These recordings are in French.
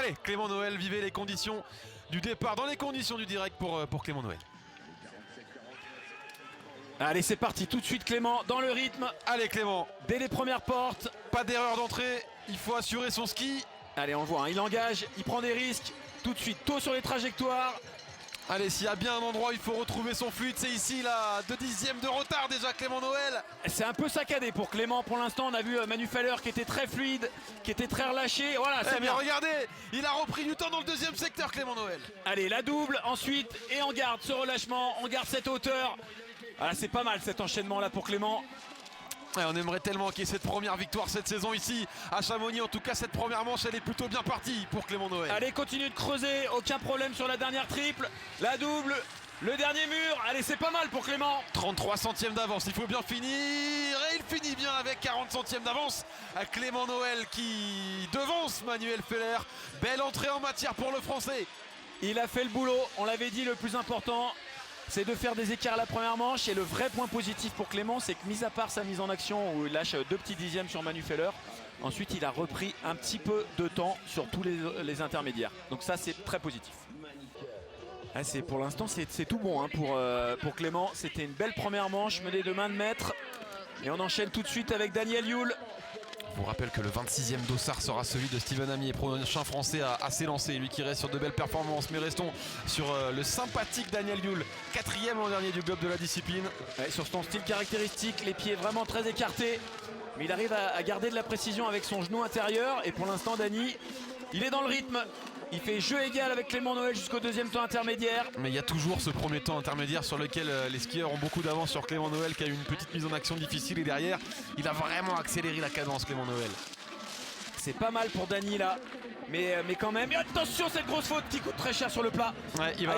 Allez, Clément Noël, vivez les conditions du départ, dans les conditions du direct pour Clément Noël. Allez, c'est parti tout de suite Clément, dans le rythme. Allez Clément, dès les premières portes. Pas d'erreur d'entrée, il faut assurer son ski. Allez, on le voit, hein, il engage, il prend des risques. Tout de suite, tôt sur les trajectoires. Allez, s'il y a bien un endroit où il faut retrouver son fluide, c'est ici, là, 2 dixièmes de retard déjà Clément Noël. C'est un peu saccadé pour Clément pour l'instant. On a vu Manu Feller qui était très fluide, qui était très relâché. Voilà, c'est bien. Regardez, il a repris du temps dans le deuxième secteur Clément Noël. Allez, la double ensuite et on garde ce relâchement, on garde cette hauteur. Voilà, c'est pas mal cet enchaînement là pour Clément. Ouais, on aimerait tellement qu'il y ait cette première victoire cette saison ici à Chamonix. En tout cas, cette première manche, elle est plutôt bien partie pour Clément Noël. Allez, continue de creuser, aucun problème sur la dernière triple. La double, le dernier mur. Allez, c'est pas mal pour Clément. 33 centièmes d'avance, il faut bien finir. Et il finit bien avec 40 centièmes d'avance. À Clément Noël qui devance Manuel Feller. Belle entrée en matière pour le Français. Il a fait le boulot, on l'avait dit, le plus important, c'est de faire des écarts à la première manche. Et le vrai point positif pour Clément, c'est que mis à part sa mise en action où il lâche 2 petits dixièmes sur Manu Feller, ensuite il a repris un petit peu de temps sur tous les intermédiaires. Donc ça, c'est très positif. Ah, pour l'instant, c'est tout bon hein, pour Clément. C'était une belle première manche menée de main de maître. Et on enchaîne tout de suite avec Daniel Yule. Je vous rappelle que le 26e dossard sera celui de Steven Amier, prochain français à s'élancer, lui qui reste sur de belles performances. Mais restons sur le sympathique Daniel Yule, 4e l'an dernier du globe de la discipline. Ouais, sur son style caractéristique, les pieds vraiment très écartés, mais il arrive à garder de la précision avec son genou intérieur. Et pour l'instant, Dani, il est dans le rythme. Il fait jeu égal avec Clément Noël jusqu'au deuxième temps intermédiaire. Mais il y a toujours ce premier temps intermédiaire sur lequel les skieurs ont beaucoup d'avance sur Clément Noël qui a eu une petite mise en action difficile. Et derrière, il a vraiment accéléré la cadence Clément Noël. C'est pas mal pour Dani là. Mais quand même, et attention cette grosse faute qui coûte très cher sur le plat. Ouais, il va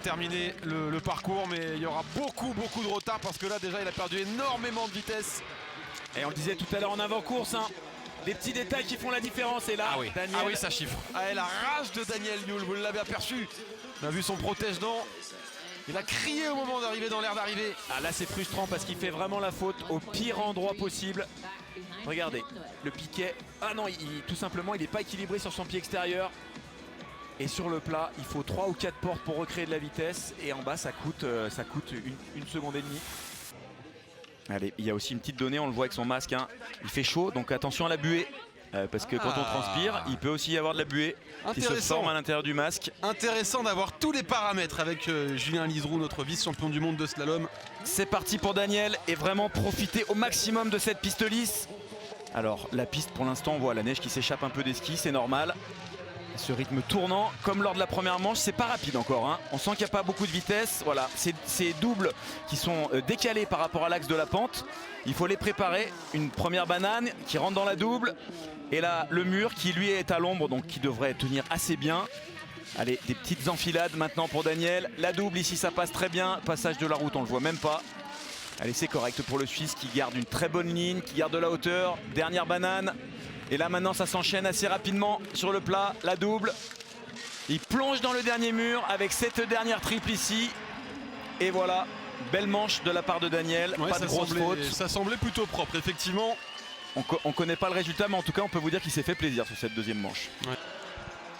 terminer le parcours, mais il y aura beaucoup de retard parce que là déjà il a perdu énormément de vitesse. Et on le disait tout à l'heure en avant-course, hein. Des petits détails qui font la différence. Et là, Daniel... ça chiffre. La rage de Daniel Yule, vous l'avez aperçu. On a vu son protège-dents. Il a crié au moment d'arriver dans l'air d'arrivée. Ah là c'est frustrant parce qu'il fait vraiment la faute au pire endroit possible. Regardez, le piquet. Ah non, tout simplement il n'est pas équilibré sur son pied extérieur. Et sur le plat, il faut 3 ou 4 portes pour recréer de la vitesse. Et en bas ça coûte une seconde et demie. Allez, il y a aussi une petite donnée, on le voit avec son masque, hein. Il fait chaud, donc attention à la buée. Parce que quand on transpire, il peut aussi y avoir de la buée qui se forme à l'intérieur du masque. Intéressant d'avoir tous les paramètres avec Julien Liseroux, notre vice-champion du monde de slalom. C'est parti pour Daniel et vraiment profiter au maximum de cette piste lisse. Alors la piste pour l'instant, on voit la neige qui s'échappe un peu des skis, c'est normal. Ce rythme tournant, comme lors de la première manche, c'est pas rapide encore, hein. On sent qu'il n'y a pas beaucoup de vitesse. Voilà, ces doubles qui sont décalés par rapport à l'axe de la pente. Il faut les préparer. Une première banane qui rentre dans la double. Et là, le mur qui lui est à l'ombre, donc qui devrait tenir assez bien. Allez, des petites enfilades maintenant pour Daniel. La double ici, ça passe très bien. Passage de la route, on le voit même pas. Allez, c'est correct pour le Suisse qui garde une très bonne ligne, qui garde de la hauteur. Dernière banane. Et là maintenant ça s'enchaîne assez rapidement sur le plat, la double. Il plonge dans le dernier mur avec cette dernière triple ici. Et voilà, belle manche de la part de Daniel, pas de grosse faute. Ça semblait plutôt propre, effectivement. On connaît pas le résultat, mais en tout cas on peut vous dire qu'il s'est fait plaisir sur cette deuxième manche. Ouais.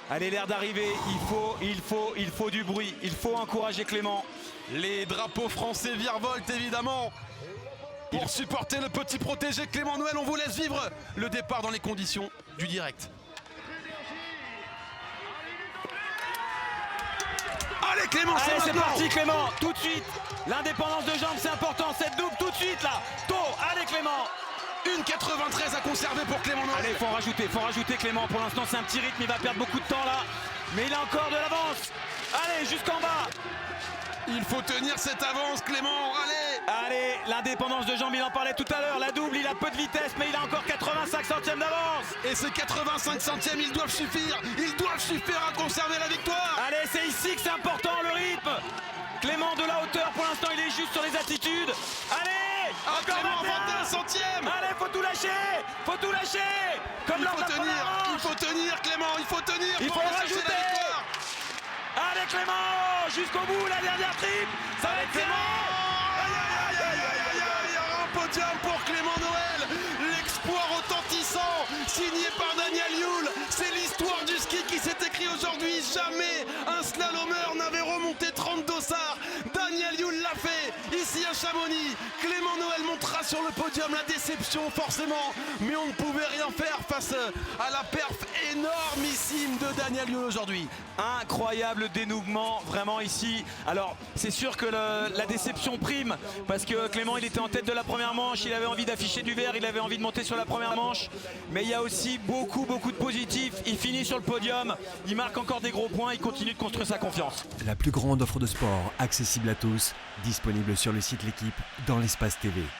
Allez, l'air d'arriver, il faut du bruit, il faut encourager Clément. Les drapeaux français virevoltent évidemment. Pour supporter le petit protégé Clément Noël, on vous laisse vivre le départ dans les conditions du direct. Allez Clément, c'est parti Clément, tout de suite. L'indépendance de jambes, c'est important, cette double tout de suite là. Tôt, allez Clément. 1,93 à conserver pour Clément Noël. Allez, faut rajouter Clément. Pour l'instant, c'est un petit rythme, il va perdre beaucoup de temps là. Mais il a encore de l'avance. Allez, jusqu'en bas. Il faut tenir cette avance Clément, allez, l'indépendance de jambes, il en parlait tout à l'heure. La double, il a peu de vitesse, mais il a encore 85 centièmes d'avance. Et ces 85 centièmes, ils doivent suffire à conserver la victoire. Allez, c'est ici que c'est important, le rythme. Clément de la hauteur, pour l'instant, il est juste sur les attitudes. Allez, encore Clément, 21 centièmes. Allez, faut tout lâcher. Comme lors de la première manche. Il faut tenir Clément, il faut tenir. Il faut rajouter. Allez Clément, jusqu'au bout, la dernière triple. Ça va être Clément. Il y aura un podium pour Clément Noël. L'exploit retentissant, signé par Daniel Yule. C'est l'histoire du ski qui s'est aujourd'hui. Jamais un slalomeur n'avait remonté 30 dossards. Daniel Yule l'a fait ici à Chamonix. Clément Noël montera sur le podium. La déception forcément, mais on ne pouvait rien faire face à la perf énormissime de Daniel Yule aujourd'hui. Incroyable dénouement vraiment ici. Alors c'est sûr que la déception prime parce que Clément il était en tête de la première manche, il avait envie d'afficher du vert, il avait envie de monter sur la première manche, mais il y a aussi beaucoup de positifs. Il finit sur le podium, il marque encore des gros points, il continue de construire sa confiance. La plus grande offre de sport accessible à tous, disponible sur le site L'Équipe dans l'espace TV.